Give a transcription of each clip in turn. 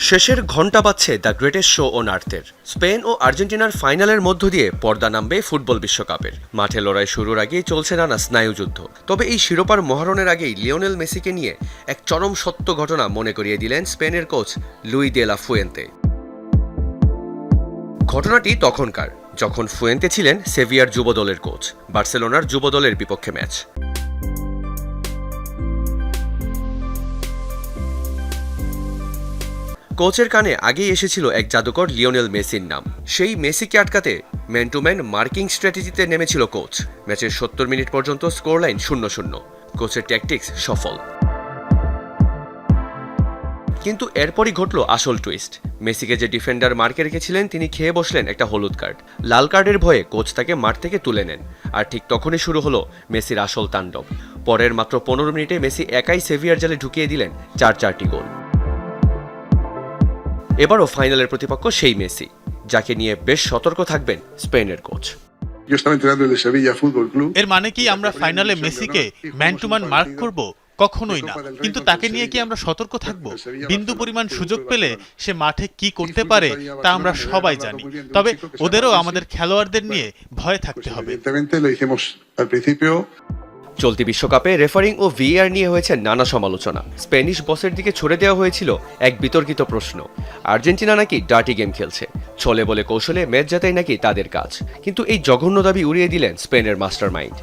শেষের ঘণ্টা বাজছে দ্য গ্রেটেস্ট শো অন আর্থের। স্পেন ও আর্জেন্টিনার ফাইনালের মধ্য দিয়ে পর্দা নামবে ফুটবল বিশ্বকাপের। মাঠে লড়াই শুরুর আগেই চলছে নানা স্নায়ুযুদ্ধ। তবে এই শিরোপার মহারণের আগেই লিওনেল মেসিকে নিয়ে এক চরম সত্য ঘটনা মনে করিয়ে দিলেন স্পেনের কোচ লুই দে লা ফুয়েন্তে। ঘটনাটি তখনকার, যখন ফুয়েন্তে ছিলেন সেভিয়ার যুব দলের কোচ। বার্সেলোনার যুব দলের বিপক্ষে ম্যাচ। কোচের কানে আগেই এসেছিল এক জাদুকর লিওনেল মেসির নাম। সেই মেসিকে আটকাতে ম্যান টু ম্যান মার্কিং স্ট্র্যাটেজিতে নেমেছিল কোচ। ম্যাচের 70 মিনিট পর্যন্ত স্কোর লাইন 0-0। কোচের ট্যাকটিক্স সফল। কিন্তু এরপরই ঘটল আসল টুইস্ট। মেসিকে যে ডিফেন্ডার মার্কে রেখেছিলেন তিনি খেয়ে বসলেন একটা হলুদ কার্ড। লাল কার্ডের ভয়ে কোচ তাকে মাঠ থেকে তুলে নেন। আর ঠিক তখনই শুরু হলো মেসির আসল তাণ্ডব। পরের মাত্র 15 মিনিটে মেসি একাই সেভিয়ার জালে ঢুকিয়ে দিলেন 4টি গোল। এবারও ফাইনালের প্রতিপক্ষ সেই মেসি, যাকে নিয়ে বেশ সতর্ক থাকবেন স্পেনের কোচ। এর মানে কি আমরা ফাইনালে মেসিকে ম্যান টু ম্যান মার্ক করব? কখনোই না। কিন্তু তাকে নিয়ে কি আমরা সতর্ক থাকব? বিন্দু পরিমাণ সুযোগ পেলে সে মাঠে কি করতে পারে তা আমরা সবাই জানি। তবে ওদেরও আমাদের খেলোয়াড়দের নিয়ে ভয় থাকতে হবে। চলতি বিশ্বকাপে রেফারিং ও ভিএআর নিয়ে হয়েছে নানা সমালোচনা। স্প্যানিশ বসের দিকে ছুড়ে দেওয়া হয়েছিল এক বিতর্কিত প্রশ্ন। আর্জেন্টিনা নাকি ডার্টি গেম খেলছে, ছলে বলে কৌশলে ম্যাচ জেতাই নাকি তাদের কাজ। কিন্তু এই জঘন্য দাবি উড়িয়ে দিলেন স্পেনের মাস্টার মাইন্ড।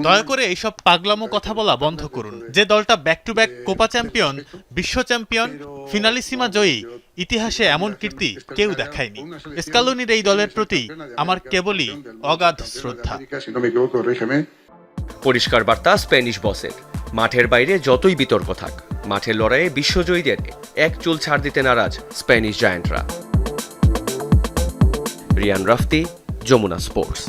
দয়া করে এইসব পাগলামো কথা বলা বন্ধ করুন। যে দলটা back to back Copa champion, বিশ্ব চ্যাম্পিয়ন, ফিনালিসিমা জয়ী, ইতিহাসে এমন কীর্তি কেউ দেখায়নি। স্কালোনির এই দলের প্রতি আমার কেবলই অগাধ শ্রদ্ধা। পরিষ্কার বার্তা স্প্যানিশ বসের। মাঠের বাইরে যতই বিতর্ক থাক, মাঠের লড়াইয়ে বিশ্বজয়ীদের এক চুল ছাড় দিতে নারাজ স্প্যানিশ জায়ান্টরা। রিয়ান রাফতি, যমুনা স্পোর্টস।